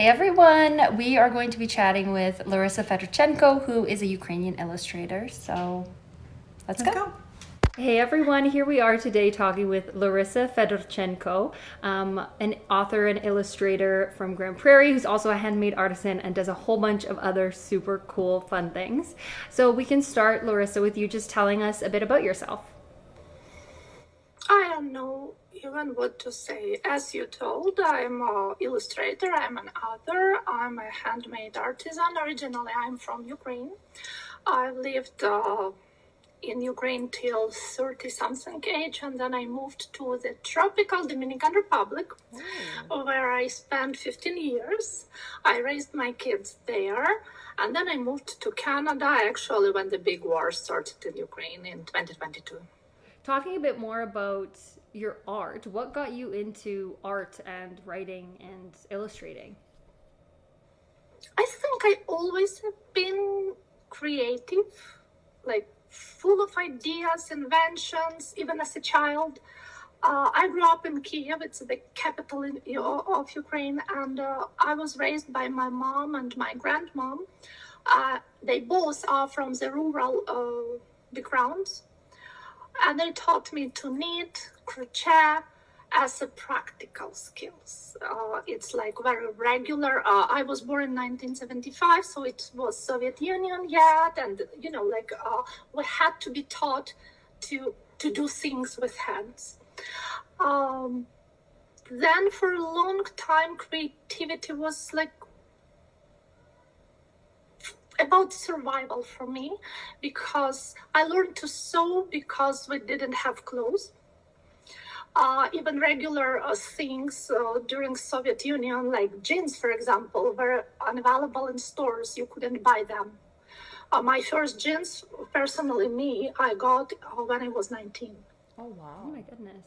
Hey everyone, we are going to be chatting with Larysa Fedorchenko, who is a Ukrainian illustrator. So let's go. Hey everyone, here we are today talking with Larysa Fedorchenko, an author and illustrator from Grande Prairie, who's also a handmade artisan and does a whole bunch of other super cool, fun things. So we can start, Larysa, with you just telling us a bit about yourself. I don't know even what to say. As you told, I'm an illustrator, I'm an author, I'm a handmade artisan. Originally, I'm from Ukraine. I lived in Ukraine till 30-something age, and then I moved to the tropical Dominican Republic, where I spent 15 years. I raised my kids there, and then I moved to Canada, actually, when the big war started in Ukraine in 2022. Talking a bit more about your art, what got you into art and writing and illustrating? I think I always have been creative, like full of ideas, inventions, even as a child. I grew up in Kiev, it's the capital of Ukraine, and I was raised by my mom and my grandmom. They both are from the rural backgrounds. And they taught me to knit, crochet as a practical skills. It's like very regular. I was born in 1975, so it was Soviet Union yet, and we had to be taught to do things with hands. Then for a long time, creativity was like about survival for me, because I learned to sew because we didn't have clothes. Even regular things during Soviet Union, like jeans, for example, were unavailable in stores. You couldn't buy them. My first jeans, personally me, I got when I was 19. Oh, wow. Oh, my goodness.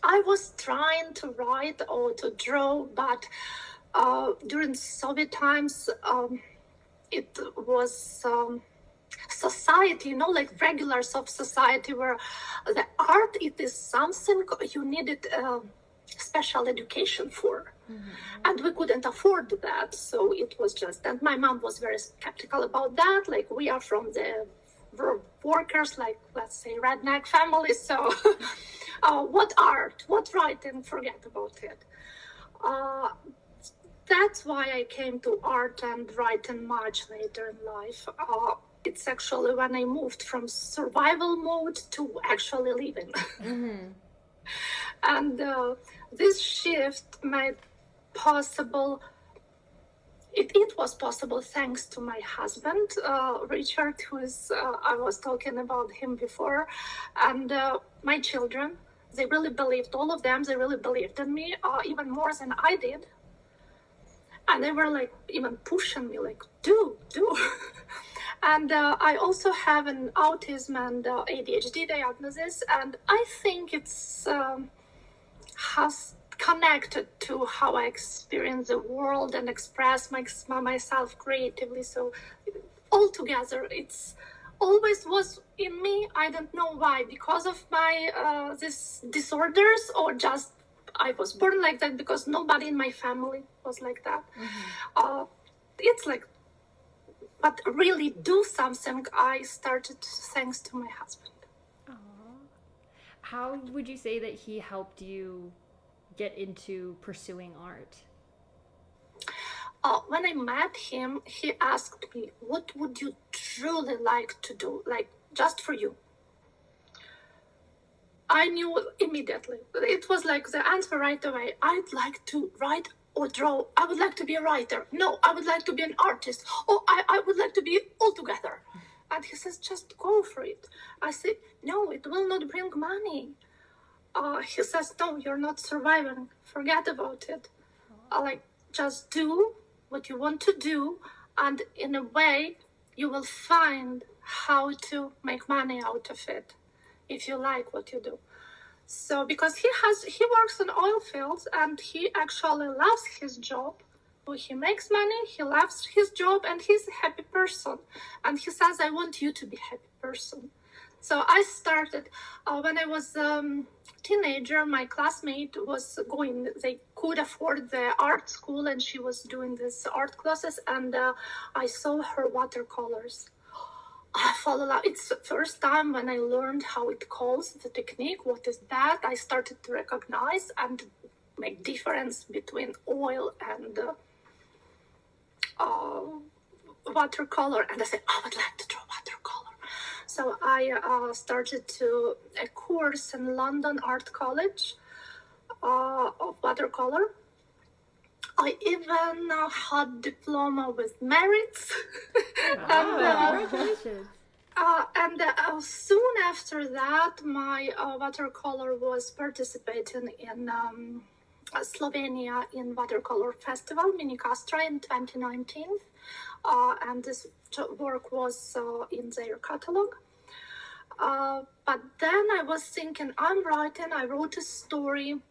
I was trying to write or to draw, but during Soviet times, it was society, like regulars of society, where the art, it is something you needed special education for. Mm-hmm. And we couldn't afford that. So it was just, and my mom was very skeptical about that. Like, we are from the workers, like, let's say, redneck family. So what art, what writing, forget about it. That's why I came to art and writing much later in life. It's actually when I moved from survival mode to actually living. Mm-hmm. And this shift made possible, it was possible thanks to my husband, Richard, who is, I was talking about him before, and my children. They really believed, all of them, they really believed in me, even more than I did. And they were like even pushing me, like, do. And I also have an autism and ADHD diagnosis, and I think it's has connected to how I experience the world and express myself creatively. So altogether, it's always was in me. I don't know why, because of my these disorders, or just I was born like that, because nobody in my family was like that. Mm-hmm. It's like, but really do something I started thanks to my husband. Aww. How would you say that he helped you get into pursuing art? When I met him, he asked me, what would you truly like to do, like just for you? I knew immediately. It was like the answer right away. I'd like to write or draw. I would like to be a writer. No, I would like to be an artist. Oh, I would like to be all together. And he says, just go for it. I say, no, it will not bring money. He says, no, you're not surviving. Forget about it. Like, just do what you want to do. And in a way, you will find how to make money out of it, if you like what you do. So because he works in oil fields, and he actually loves his job. He makes money, he loves his job, and he's a happy person. And he says, I want you to be a happy person. So I started when I was teenager. My classmate was going, they could afford the art school, and she was doing this art classes, and I saw her watercolors. I fell in love. It's the first time when I learned how it calls, the technique, what is that. I started to recognize and make difference between oil and watercolor. And I said, I would like to draw watercolor. So I started to a course in London Art College of watercolor. I even had diploma with merits. Congratulations. And soon after that, my watercolor was participating in Slovenia in watercolor festival, Mini Castra, in 2019. And this work was in their catalog. But then I was thinking, I wrote a story.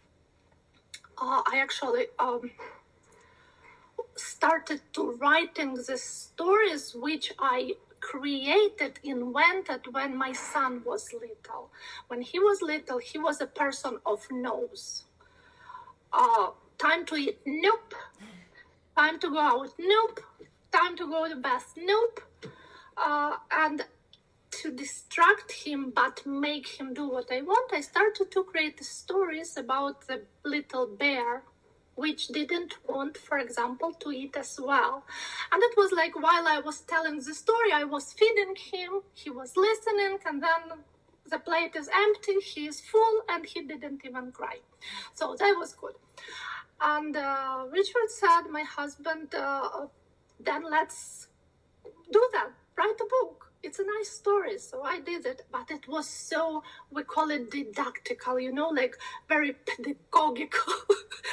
I actually started to writing the stories which I invented when my son was little. When he was little, he was a person of no's. Time to eat, nope. Time to go out, nope. Time to go to bath, nope. And to distract him but make him do what I want, I started to create stories about the little bear which didn't want, for example, to eat as well. And it was like, while I was telling the story, I was feeding him, he was listening, and then the plate is empty, he is full, and he didn't even cry. So that was good. And Richard said, my husband, then let's do that, write a book. It's a nice story. So I did it, but it was so, we call it didactical, like very pedagogical.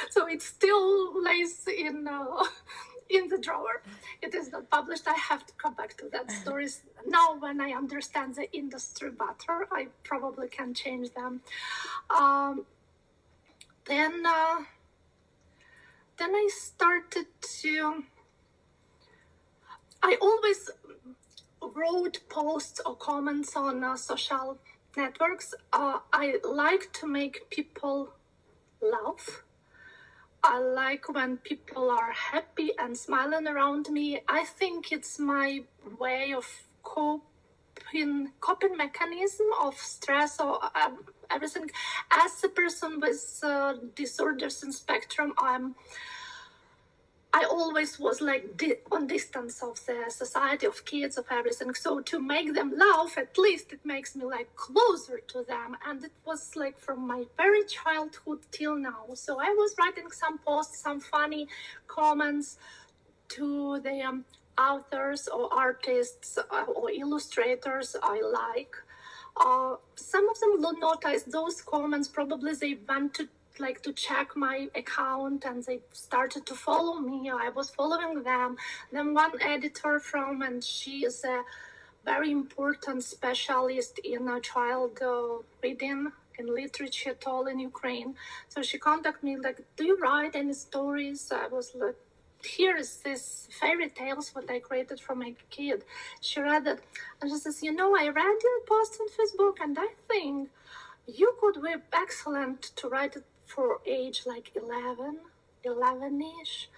So it still lays in the drawer. It is not published. I have to come back to that stories. Now when I understand the industry better, I probably can change them. Then I started to, I always wrote posts or comments on social networks. I like to make people laugh. I like when people are happy and smiling around me. I think it's my way of coping mechanism of stress or everything. As a person with disorders in spectrum, I always was like on distance of the society, of kids, of everything. So to make them laugh, at least it makes me like closer to them. And it was like from my very childhood till now. So I was writing some posts, some funny comments to the authors or artists or illustrators I like. Some of them noticed those comments. Probably they went to check my account and they started to follow me. I was following them. Then one editor and she is a very important specialist in child reading and literature at all in Ukraine. So she contacted me like, do you write any stories? I was like, here is this fairy tales what I created for my kid. She read it and she says, I read your post on Facebook and I think you could be excellent to write it for age like 11-ish.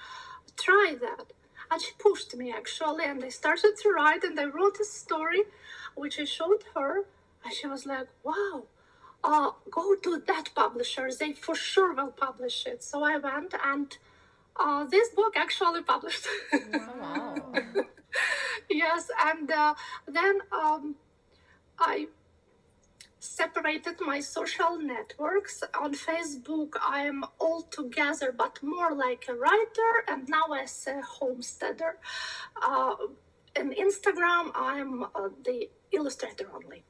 Try that. And she pushed me actually, and I started to write, and I wrote a story which I showed her, and she was like, wow, go to that publisher, they for sure will publish it. So I went, and this book actually published. Wow. Yes, and then I separated my social networks. On Facebook, I am all together, but more like a writer, and now as a homesteader. In Instagram, I'm the illustrator only.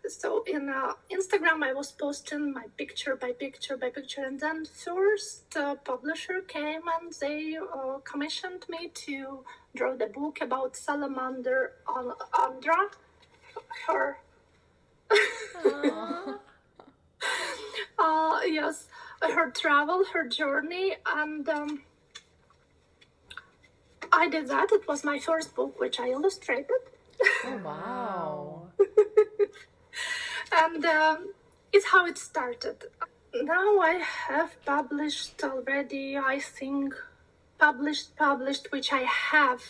So in Instagram, I was posting my picture by picture by picture, and then first publisher came and they commissioned me to draw the book about salamander Andra, her. Yes, her travel, her journey, and I did that. It was my first book which I illustrated. Oh, wow. And it's how it started. Now I have published already, I think, published, which I have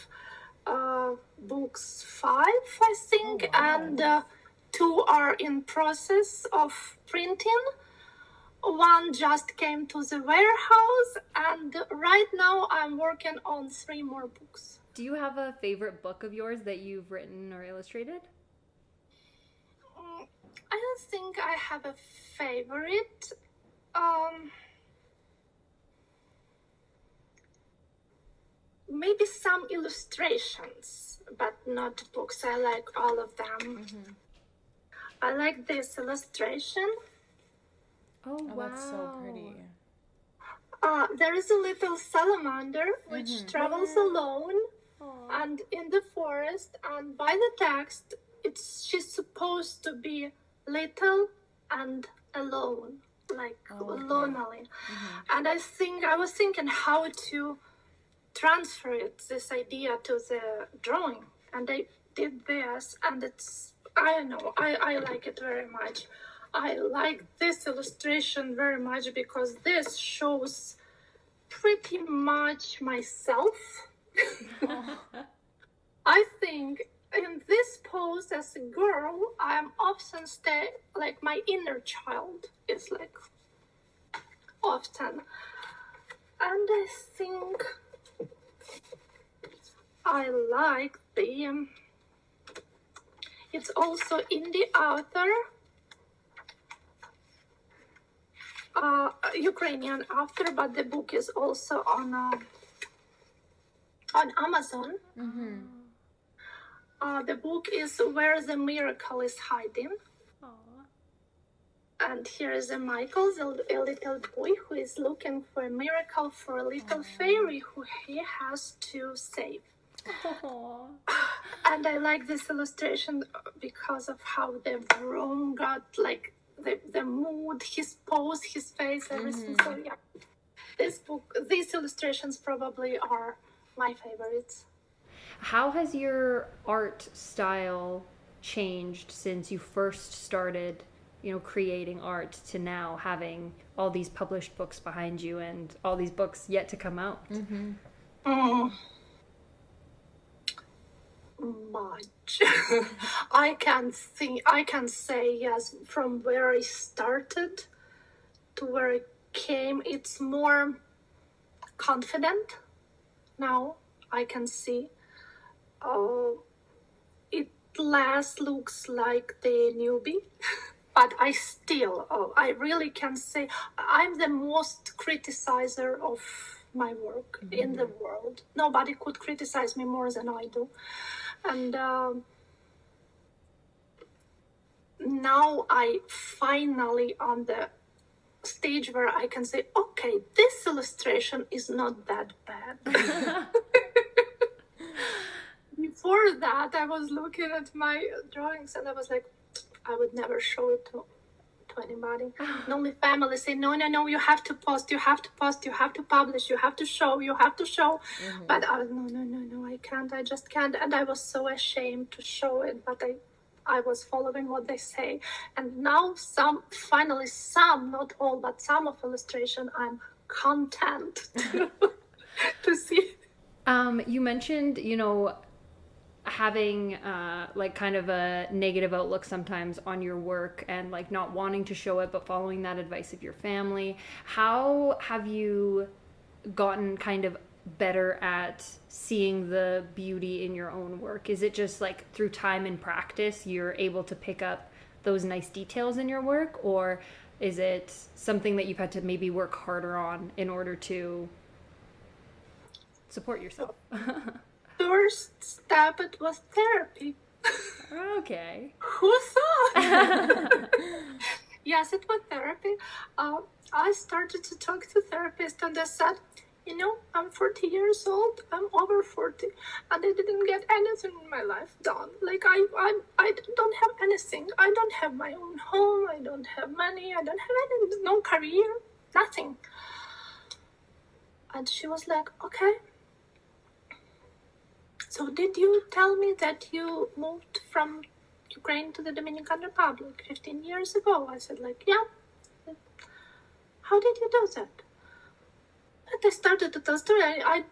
books 5, I think, and 2 are in process of printing. 1 just came to the warehouse, and right now I'm working on 3 more books. Do you have a favorite book of yours that you've written or illustrated? I don't think I have a favorite. Maybe some illustrations, but not books. I like all of them. Mm-hmm. I like this illustration. Oh, wow. That's so pretty. There is a little salamander which travels alone and in the forest, and by the text, she's supposed to be little and alone, like lonely. And I was thinking how to transfer this idea to the drawing, and I did this, and I don't know, I like it very much. I like this illustration very much because this shows pretty much myself. I think in this pose as a girl, I'm often like my inner child is like often. And I think I like it's also in the author, Ukrainian author, but the book is also on Amazon. The book is Where the Miracle is Hiding. And here is a Michael, a little boy who is looking for a miracle for a little fairy who he has to save. And I like this illustration because of how the room got like the mood, his pose, his face, everything. So yeah, these illustrations probably are my favorites. How has your art style changed since you first started, creating art to now having all these published books behind you and all these books yet to come out? Much. I can say yes, from where I started to where it came, it's more confident now. I can see it less looks like the newbie. But I really can say I'm the most criticizer of my work in the world. Nobody could criticize me more than I do. And now I finally on the stage where I can say, okay, this illustration is not that bad. Before that, I was looking at my drawings and I was like, I would never show it to anybody. And only family say, no, you have to post, you have to publish, you have to show. But I was, no, I can't, I just can't. And I was so ashamed to show it, but I was following what they say. And now finally some, not all, but some of illustration, I'm content to see. You mentioned, having like kind of a negative outlook sometimes on your work and like not wanting to show it but following that advice of your family. How have you gotten kind of better at seeing the beauty in your own work? Is it just like through time and practice you're able to pick up those nice details in your work, or is it something that you've had to maybe work harder on in order to support yourself? First step, it was therapy. Okay. Who thought? Yes, it was therapy. I started to talk to therapists and they said, I'm 40 years old, I'm over 40, and I didn't get anything in my life done. Like, I don't have anything. I don't have my own home, I don't have money, I don't have no career, nothing. And she was like, okay. So did you tell me that you moved from Ukraine to the Dominican Republic 15 years ago. I said, like, yeah. How did you do that? And I started to tell story. I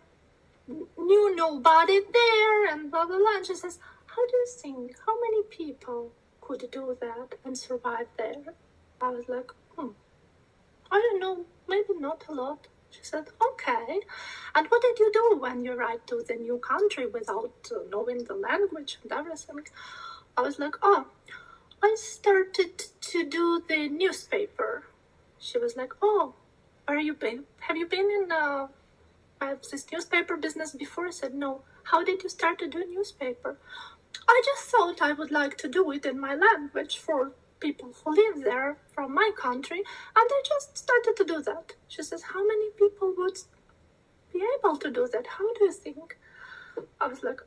knew nobody there and blah, blah, blah. And she says, how do you think, how many people could do that and survive there? I was like, I don't know, maybe not a lot. She said, okay. And what did you do when you arrived to the new country without knowing the language and everything? I was like, I started to do the newspaper. She was like, where have you been? Have you been in this newspaper business before? I said, no. How did you start to do newspaper? I just thought I would like to do it in my language for people who live there from my country, and I just started to do that. She says, how many people would be able to do that? How do you think? I was like,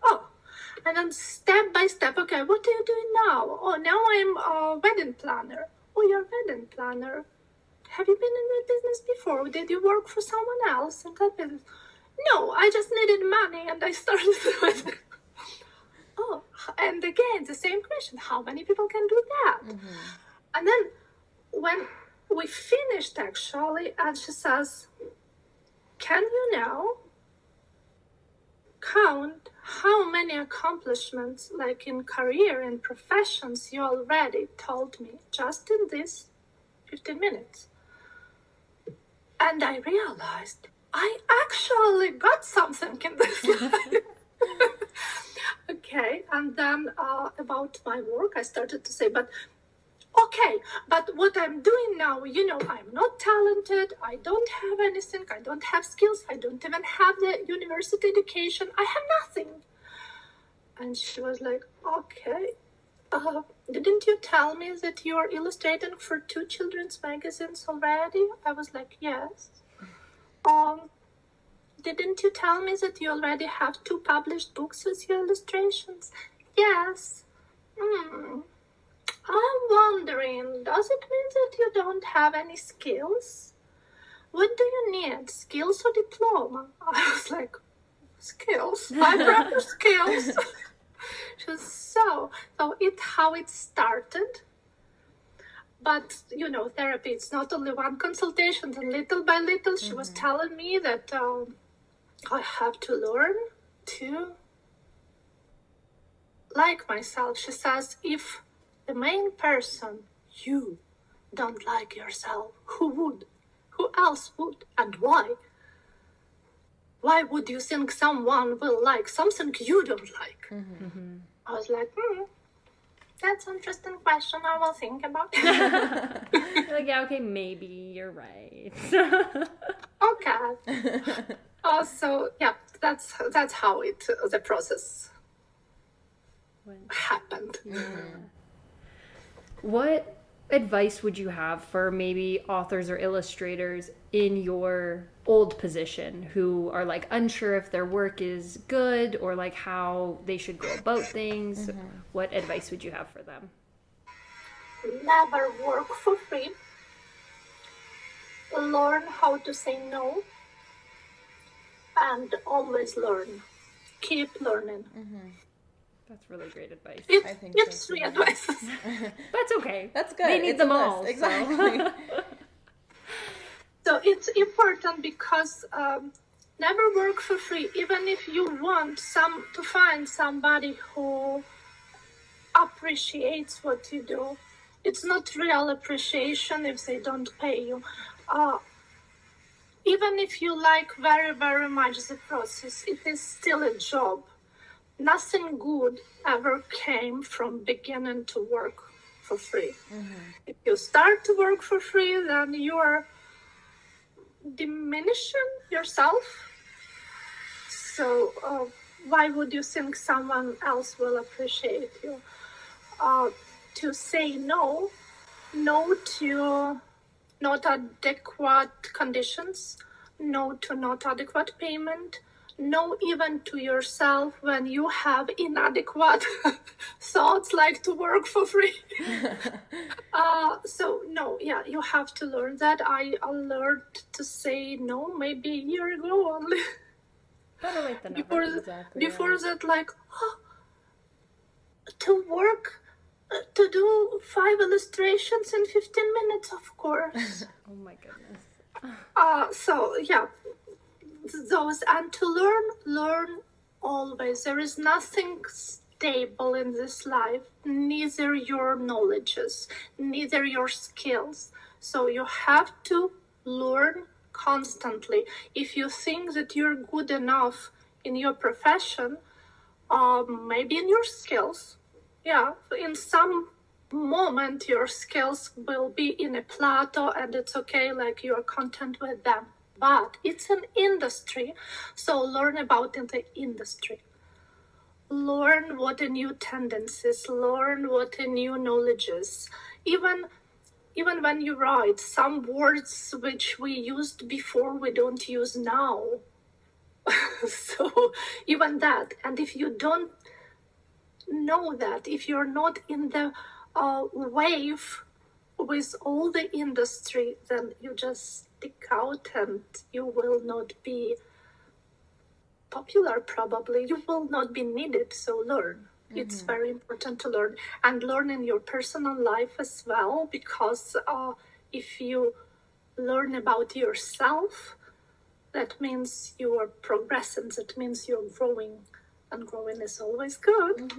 and then step by step, okay, what are you doing now? Now I'm a wedding planner. You're a wedding planner. Have you been in that business before? Did you work for someone else in that business? No, I just needed money and I started with it. And again, the same question, how many people can do that? And then when we finished actually, and she says, can you now count how many accomplishments, like in career and professions, you already told me just in this 15 minutes? And I realized I actually got something in this life. Okay, and then about my work, I started to say, but what I'm doing now, I'm not talented, I don't have anything, I don't have skills, I don't even have the university education, I have nothing. And she was like, okay, didn't you tell me that you're illustrating for 2 children's magazines already? I was like, yes. Didn't you tell me that you already have 2 published books with your illustrations? Yes. I'm wondering, does it mean that you don't have any skills? What do you need, skills or diploma? I was like, skills? I prefer skills. She was so it's how it started. But, therapy, it's not only one consultation, and little by little, she was telling me that I have to learn to like myself. She says, if the main person, you, don't like yourself, who would? Who else would? And why? Why would you think someone will like something you don't like? I was like, that's an interesting question. I will think about it. Like, yeah, okay, maybe you're right. Okay. So yeah, that's how the process happened. What advice would you have for maybe authors or illustrators in your old position who are like unsure if their work is good or like how they should go about things? What advice would you have for them? Never work for free. Learn how to say no. And always learn. Keep learning. That's really great advice. I think it's 3 advices. That's okay. That's good. They need them all. Exactly. So it's important because never work for free. Even if you want to find somebody who appreciates what you do, it's not real appreciation if they don't pay you. Even if you like very, very much the process, it is still a job. Nothing good ever came from beginning to work for free. If you start to work for free, then you are diminishing yourself. So why would you think someone else will appreciate you? To say no to not adequate conditions, no to not adequate payment, no even to yourself when you have inadequate thoughts like to work for free. So no, yeah, you have to learn that. I learned to say no maybe a year ago only. Better late than never. Before that, like, to work To do 5 illustrations in 15 minutes, of course. Oh my goodness. So yeah, those, and to learn always. There is nothing stable in this life, neither your knowledges, neither your skills. So you have to learn constantly. If you think that you're good enough in your profession, maybe in your skills, yeah, in some moment your skills will be in a plateau and it's okay, like you're content with them. But it's an industry, so learn about the industry. Learn what the new tendencies, learn what the new knowledge is. Even when you write, some words which we used before we don't use now. So even that, and if you don't know that, if you're not in the wave with all the industry, then you just stick out and you will not be popular, probably. You will not be needed, so learn. It's very important to learn, and learn in your personal life as well, because if you learn about yourself, that means you are progressing, that means you're growing, and growing is always good.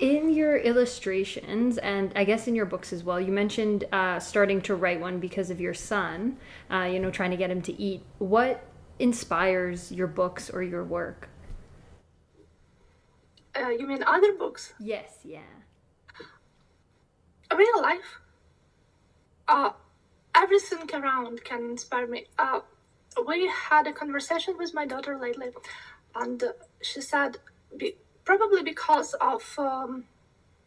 In your illustrations, and I guess in your books as well, you mentioned starting to write one because of your son, trying to get him to eat. What inspires your books or your work? You mean other books? Yes, yeah. Real life. Everything around can inspire me. We had a conversation with my daughter lately, and she said, probably because of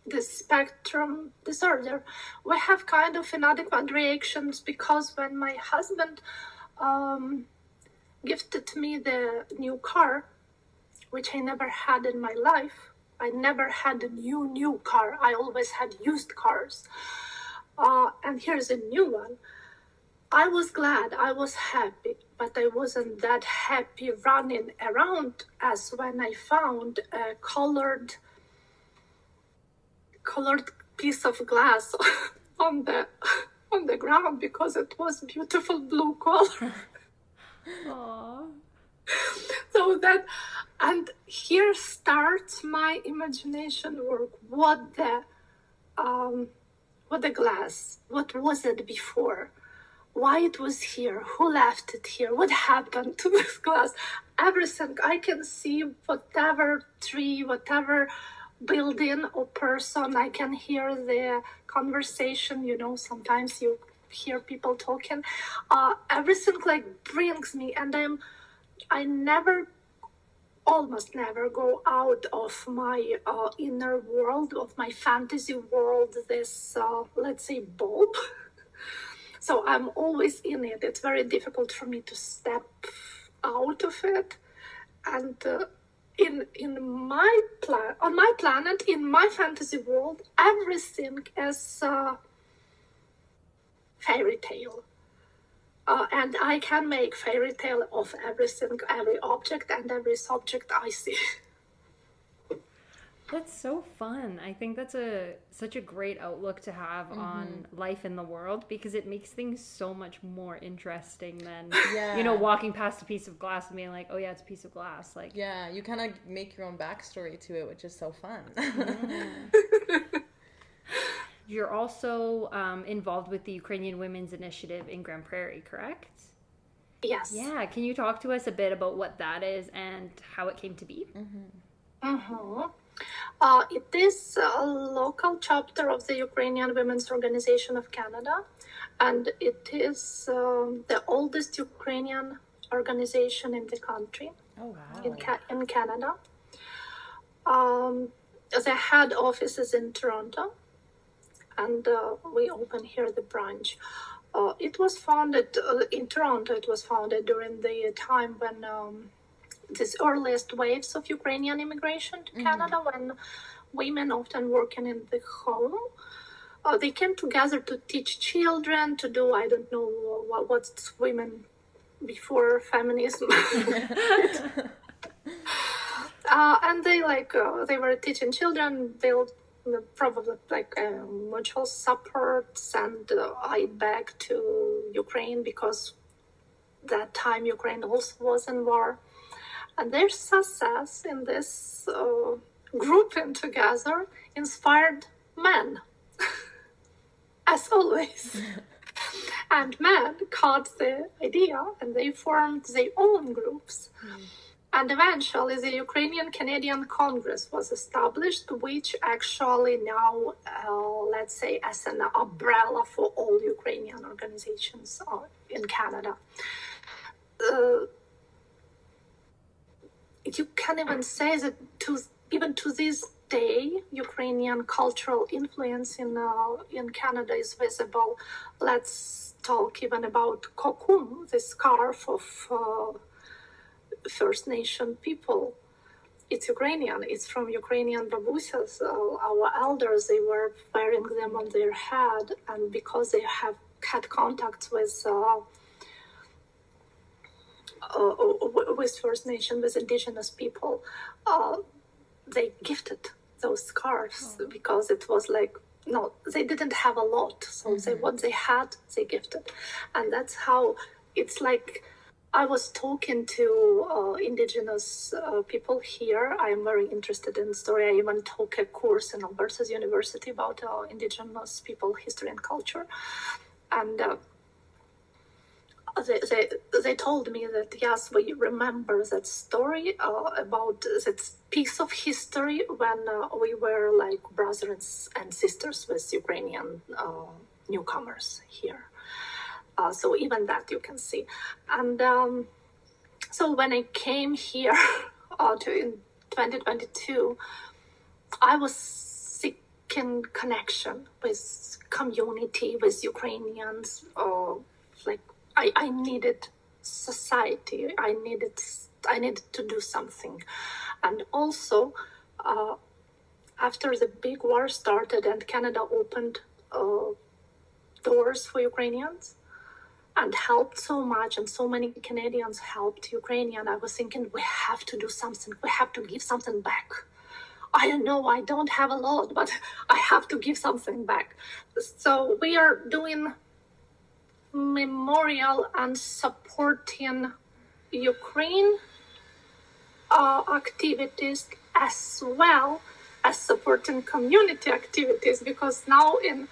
the spectrum disorder, we have kind of inadequate reactions, because when my husband gifted me the new car, which I never had in my life. I never had a new car. I always had used cars. And here's a new one. I was glad, I was happy, but I wasn't that happy running around as when I found a colored piece of glass on the ground, because it was beautiful blue color. Aww. So that, and here starts my imagination work. What the glass? What was it before? Why it was here? Who left it here? What happened to this glass? Everything. I can see whatever tree, whatever building or person. I can hear the conversation. Sometimes you hear people talking. Everything like brings me, and I almost never go out of my inner world, of my fantasy world, this, let's say, bulb. So I'm always in it. It's very difficult for me to step out of it. And on my planet, in my fantasy world, everything is fairy tale. And I can make fairy tale of everything, every object and every subject I see. That's so fun. I think that's such a great outlook to have on life in the world, because it makes things so much more interesting than, walking past a piece of glass and being like, oh yeah, it's a piece of glass. Like, yeah, you kind of make your own backstory to it, which is so fun. You're also involved with the Ukrainian Women's Initiative in Grande Prairie, correct? Yes. Yeah. Can you talk to us a bit about what that is and how it came to be? It is a local chapter of the Ukrainian Women's Organization of Canada, and it is the oldest Ukrainian organization in the country. Oh, wow. In Canada. The head office is in Toronto, and we open here the branch. It was founded in Toronto. It was founded during the time when these earliest waves of Ukrainian immigration to Canada, when women often working in the home, they came together to teach children, to do, I don't know what's women before feminism. and they they were teaching children. They'll probably mutual support, send aid back to Ukraine, because that time Ukraine also was in war. And their success in this grouping together inspired men, as always. And men caught the idea, and they formed their own groups. And eventually the Ukrainian-Canadian Congress was established, which actually now, let's say, as an umbrella for all Ukrainian organizations in Canada. You can even say that even to this day, Ukrainian cultural influence in Canada is visible. Let's talk even about kokum, the scarf of First Nation people. It's Ukrainian. It's from Ukrainian babusas. Our elders, they were wearing them on their head, and because they have had contacts with First Nation, with indigenous people, they gifted those scarves because it was they didn't have a lot, so what they had, they gifted. And that's how it's like. I was talking to indigenous people here. I am very interested in story. I even took a course in Alberta's University about indigenous people, history and culture. And they told me that, yes, we remember that story about that piece of history when we were like brothers and sisters with Ukrainian newcomers here. So even that you can see. And so when I came here in 2022, I was seeking connection with community, with Ukrainians. I needed society. I needed to do something. And also, after the big war started and Canada opened doors for Ukrainians, and helped so much, and so many Canadians helped Ukrainian, I was thinking, we have to do something. We have to give something back. I don't know, I don't have a lot, but I have to give something back. So we are doing memorial and supporting Ukraine activities, as well as supporting community activities, because now in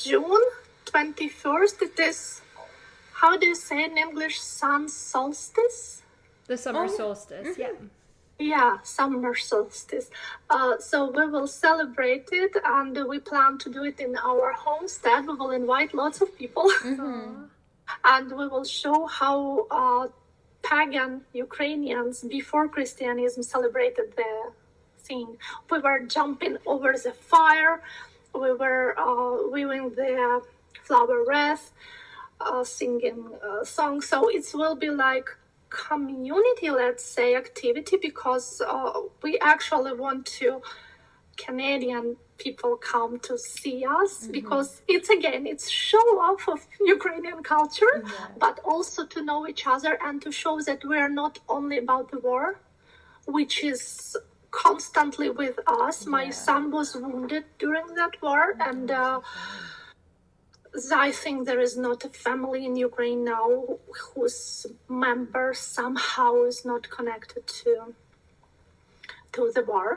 June 21st, it is, how do you say in English, sun solstice? The summer solstice, Yeah, summer solstice. So we will celebrate it, and we plan to do it in our homestead. We will invite lots of people, and we will show how pagan Ukrainians before Christianism celebrated the thing. We were jumping over the fire. We were weaving the flower wreath, singing songs. So it will be like community, let's say, activity, because we actually want to Canadian people come to see us, because it's show off of Ukrainian culture, but also to know each other and to show that we are not only about the war, which is constantly with us. My son was wounded during that war, and I think there is not a family in Ukraine now whose member somehow is not connected to the war.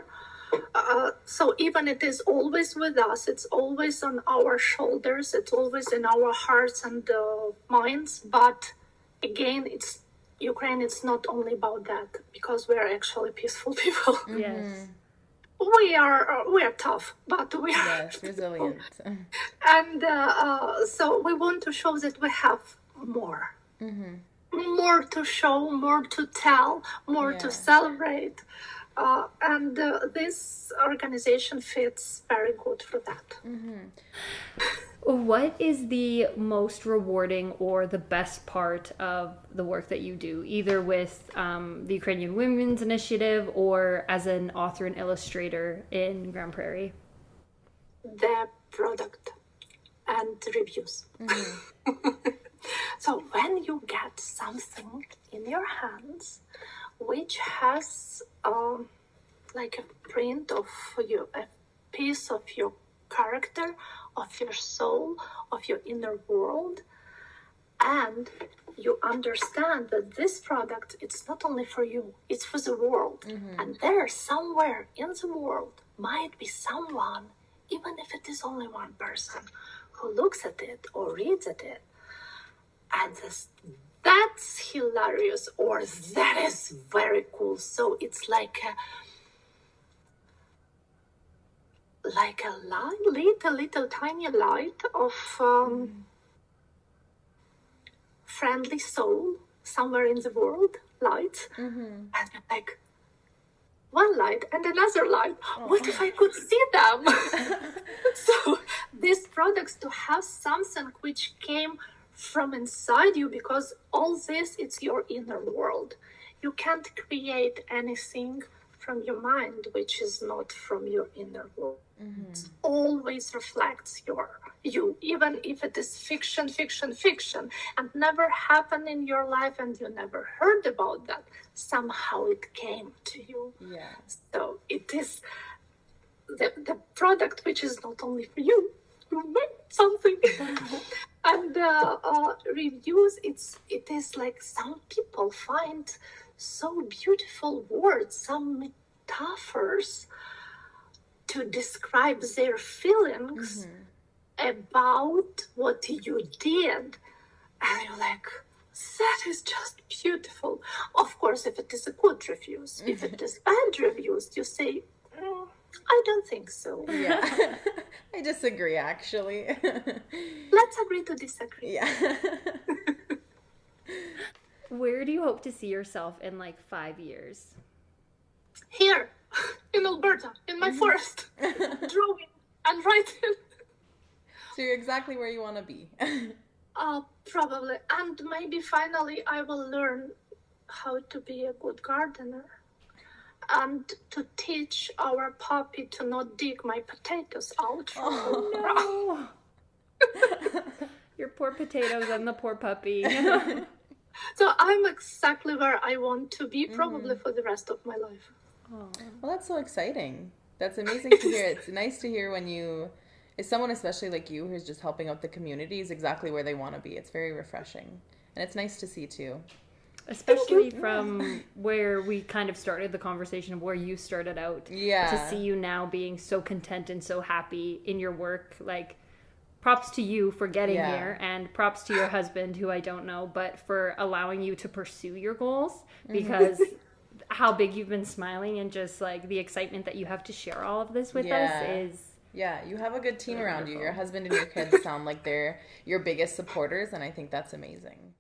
So even it is always with us, it's always on our shoulders, it's always in our hearts and minds. But again, Ukraine, it's not only about that, because we are actually peaceful people. Yes. We are tough, but we are resilient. And so we want to show that we have more. More to show, more to tell, more to celebrate. And this organization fits very good for that. What is the most rewarding or the best part of the work that you do, either with the Ukrainian Women's Initiative or as an author and illustrator in Grande Prairie? The product and reviews. So when you get something in your hands, which has like a print of you, a piece of your character, of your soul, of your inner world. And you understand that this product, it's not only for you, it's for the world. And there, somewhere in the world, might be someone, even if it is only one person, who looks at it or reads at it and says, that's hilarious, or that is very cool. So it's like a light, little tiny light of friendly soul somewhere in the world, light. And you're like, one light and another light. What if I could see them? So these products, to have something which came from inside you, because all this, it's your inner world. You can't create anything from your mind which is not from your inner world. It always reflects you, even if it is fiction, and never happened in your life and you never heard about that. Somehow it came to you. Yeah. So it is the product which is not only for you. You made something. And reviews, it is like some people find so beautiful words, some metaphors to describe their feelings about what you did. And you're like, that is just beautiful. Of course, if it is a good reviews, if it is bad reviews, you say, I don't think so. Yeah. I disagree, actually. Let's agree to disagree. Yeah. Where do you hope to see yourself in like 5 years? Here, in Alberta, in my forest, drawing and writing. So you're exactly where you want to be. Probably. And maybe finally I will learn how to be a good gardener. And to teach our puppy to not dig my potatoes out from the ground. No. Your poor potatoes and the poor puppy. So I'm exactly where I want to be, probably for the rest of my life. Oh. Well, that's so exciting. That's amazing to hear. It's nice to hear when is someone especially like you who's just helping out the community is exactly where they want to be. It's very refreshing. And it's nice to see too. Especially from where we kind of started the conversation of where you started out. Yeah. To see you now being so content and so happy in your work. Like, props to you for getting here, and props to your husband, who I don't know, but for allowing you to pursue your goals, because how big you've been smiling and just like the excitement that you have to share all of this with us is... Yeah, you have a good team around you. Your husband and your kids sound like they're your biggest supporters, and I think that's amazing.